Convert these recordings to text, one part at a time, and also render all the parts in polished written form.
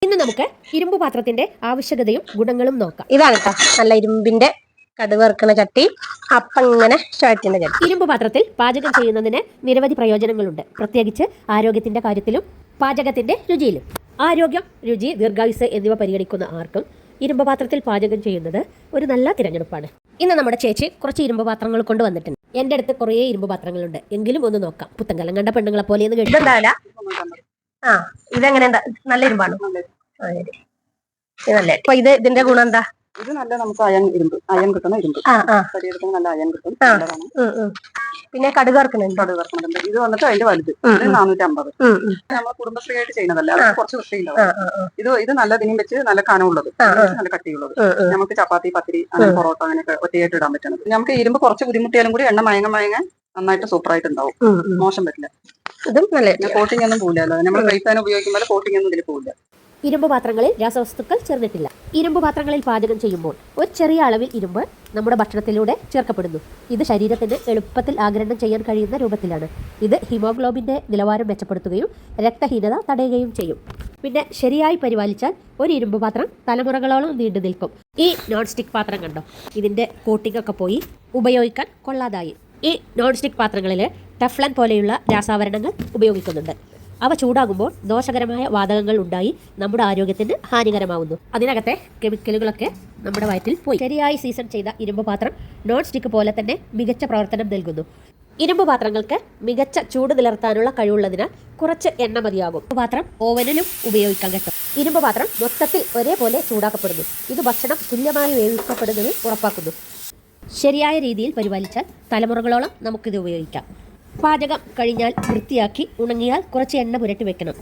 ഇന്ന് നമുക്ക് ഇരുമ്പ് പാത്രത്തിന്റെ ആവശ്യകതയും ഗുണങ്ങളും നോക്കാം. ഇതാണ് കേട്ടോ നല്ല ഇരുമ്പിന്റെ കടുക് വറുക്കണ ചട്ടി, അപ്പം ഇങ്ങനെ ചട്ടി. ഇരുമ്പ് പാത്രത്തിൽ പാചകം ചെയ്യുന്നതിന് നിരവധി പ്രയോജനങ്ങളുണ്ട്, പ്രത്യേകിച്ച് ആരോഗ്യത്തിന്റെ കാര്യത്തിലും പാചകത്തിന്റെ രുചിയിലും. ആരോഗ്യം, രുചി, ദീർഘായുസ് എന്നിവ പരിഗണിക്കുന്ന ആർക്കും ഇരുമ്പ് പാത്രത്തിൽ പാചകം ചെയ്യുന്നത് ഒരു നല്ല തിരഞ്ഞെടുപ്പാണ്. ഇന്ന് നമ്മുടെ ചേച്ചി കുറച്ച് ഇരുമ്പ് പാത്രങ്ങൾ കൊണ്ട് വന്നിട്ടുണ്ട്. എൻ്റെ അടുത്ത് കുറേ ഇരുമ്പ് പാത്രങ്ങളുണ്ട്, എങ്കിലും ഒന്ന് നോക്കാം. പുത്തങ്കലം കണ്ട പെണ്ണുങ്ങളെ പോലെ ഇതെങ്ങനെ നല്ല ഇരുമ്പാണ്. അപ്പൊ ഇതിന്റെ ഗുണം എന്താ? ഇത് നല്ല നമുക്ക് അയൺ കിട്ടുന്ന ഇരുമ്പ്, ശരീരത്തിന് നല്ല അയൺ കിട്ടും. പിന്നെ കടുക് വറുക്കുന്നുണ്ട്. ഇത് വന്നിട്ട് അതിന്റെ വലുത് 450. നമ്മൾ കുടുംബശ്രീയായിട്ട് ചെയ്യുന്നതല്ല, അത് കുറച്ച് വൃത്തിയുണ്ടാവും. ഇത് നല്ല ദിനം വെച്ച് നല്ല കനമുള്ളത്, നല്ല കട്ടിയുള്ളത്. നമുക്ക് ചപ്പാത്തി, പത്തിരി, അങ്ങനെ പൊറോട്ട അങ്ങനെയൊക്കെ ഒറ്റയായിട്ട് ഇടാൻ പറ്റുന്നത്. നമുക്ക് ഇരുമ്പ് കുറച്ച് ബുദ്ധിമുട്ടിയാലും കൂടി എണ്ണ മയങ്ങാൻ നന്നായിട്ട് സൂപ്പറായിട്ട് ഉണ്ടാവും, മോശം പറ്റില്ല. ഇതും നല്ല കോട്ടിംഗ് ഒന്നും പോകില്ലല്ലോ, നമ്മൾ ഫ്രൈ പാൻ ഉപയോഗിക്കുമ്പോൾ കോട്ടിംഗ് ഒന്നും ഇതിൽ പോകില്ല. ഇരുമ്പ് പാത്രങ്ങളിൽ രാസവസ്തുക്കൾ ചേർന്നിട്ടില്ല. ഇരുമ്പ് പാത്രങ്ങളിൽ പാചകം ചെയ്യുമ്പോൾ ഒരു ചെറിയ അളവിൽ ഇരുമ്പ് നമ്മുടെ ഭക്ഷണത്തിലൂടെ ചേർക്കപ്പെടുന്നു. ഇത് ശരീരത്തിന് എളുപ്പത്തിൽ ആഗിരണം ചെയ്യാൻ കഴിയുന്ന രൂപത്തിലാണ്. ഇത് ഹീമോഗ്ലോബിൻ്റെ നിലവാരം മെച്ചപ്പെടുത്തുകയും രക്തഹീനത തടയുകയും ചെയ്യും. പിന്നെ ശരിയായി പരിപാലിച്ചാൽ ഒരു ഇരുമ്പ് പാത്രം തലമുറകളോളം നീണ്ടു നിൽക്കും. ഈ നോൺ സ്റ്റിക്ക് പാത്രം കണ്ടോ, ഇതിൻ്റെ കോട്ടിംഗ് ഒക്കെ പോയി ഉപയോഗിക്കാൻ കൊള്ളാതായി. ഈ നോൺ സ്റ്റിക്ക് പാത്രങ്ങളിൽ ടെഫ്ലൻ പോലെയുള്ള രാസാവരണങ്ങൾ ഉപയോഗിക്കുന്നുണ്ട്. അവ ചൂടാകുമ്പോൾ ദോഷകരമായ വാതകങ്ങൾ ഉണ്ടായി നമ്മുടെ ആരോഗ്യത്തിന് ഹാനികരമാവുന്നു. അതിനകത്തെ കെമിക്കലുകളൊക്കെ നമ്മുടെ വയറ്റിൽ പോയി. ശരിയായി സീസൺ ചെയ്ത ഇരുമ്പ് പാത്രം നോൺ സ്റ്റിക്ക് പോലെ തന്നെ മികച്ച പ്രവർത്തനം നൽകുന്നു. ഇരുമ്പ് പാത്രങ്ങൾക്ക് മികച്ച ചൂട് നിലനിർത്താനുള്ള കഴിവുള്ളതിനാൽ കുറച്ച് എണ്ണ മതിയാകും. പാത്രം ഓവനിലും ഉപയോഗിക്കാൻ കിട്ടും. ഇരുമ്പ് പാത്രം മൊത്തത്തിൽ ഒരേപോലെ ചൂടാക്കപ്പെടുന്നു. ഇത് ഭക്ഷണം തുല്യമായി വേവിക്കപ്പെടുന്നത് ഉറപ്പാക്കുന്നു. ശരിയായ രീതിയിൽ പരിപാലിച്ചാൽ തലമുറകളോളം നമുക്കിത് ഉപയോഗിക്കാം. പാചകം കഴിഞ്ഞാൽ വൃത്തിയാക്കി ഉണങ്ങിയാൽ കുറച്ച് എണ്ണ പുരട്ടി വെക്കണം.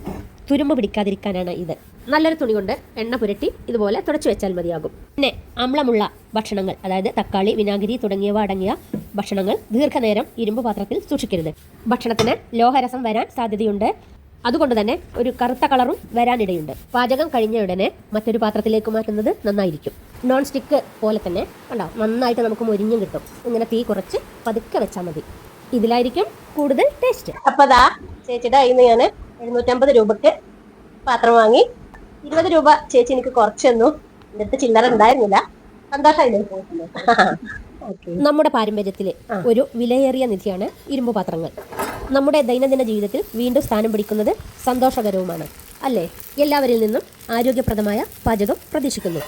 തുരുമ്പ് പിടിക്കാതിരിക്കാനാണ് ഇത്. നല്ലൊരു തുണി കൊണ്ട് എണ്ണ പുരട്ടി ഇതുപോലെ തുടച്ചു വെച്ചാൽ മതിയാകും. പിന്നെ അമ്ലമുള്ള ഭക്ഷണങ്ങൾ, അതായത് തക്കാളി, വിനാഗിരി തുടങ്ങിയവ അടങ്ങിയ ഭക്ഷണങ്ങൾ ദീർഘനേരം ഇരുമ്പ് പാത്രത്തിൽ സൂക്ഷിക്കരുത്. ഭക്ഷണത്തിന് ലോഹരസം വരാൻ സാധ്യതയുണ്ട്. അതുകൊണ്ട് തന്നെ ഒരു കറുത്ത കളറും വരാനിടയുണ്ട്. പാചകം കഴിഞ്ഞ ഉടനെ മറ്റൊരു പാത്രത്തിലേക്ക് മാറ്റുന്നത് നന്നായിരിക്കും. നോൺ സ്റ്റിക്ക് പോലെ തന്നെ ഉണ്ടാവും, നന്നായിട്ട് നമുക്ക് മൊരിഞ്ഞും കിട്ടും. ഇങ്ങനെ തീ കുറച്ച് പതുക്കെ വെച്ചാൽ മതി. ഇതിലായിരിക്കും കൂടുതൽ ടേസ്റ്റ്. അപ്പൊ ദാ ചേച്ചിയുടെ കയ്യിൽ നിന്ന് ഞാൻ 750 രൂപക്ക് പാത്രം വാങ്ങി. 20 രൂപ ചേച്ചി എനിക്ക് കുറച്ച് തന്നു. എൻ്റെ അടുത്ത് ചില്ലറ ഉണ്ടായിരുന്നില്ല. സന്തോഷമായി. നമ്മുടെ പാരമ്പര്യത്തിലെ ഒരു വിലയേറിയ നിധിയാണ് ഇരുമ്പ് പാത്രങ്ങൾ. നമ്മുടെ ദൈനംദിന ജീവിതത്തിൽ വീണ്ടും സ്ഥാനം പിടിക്കുന്നത് സന്തോഷകരവുമാണ്, അല്ലേ? എല്ലാവരിൽ നിന്നും ആരോഗ്യപ്രദമായ പാചകം പ്രതീക്ഷിക്കുന്നു.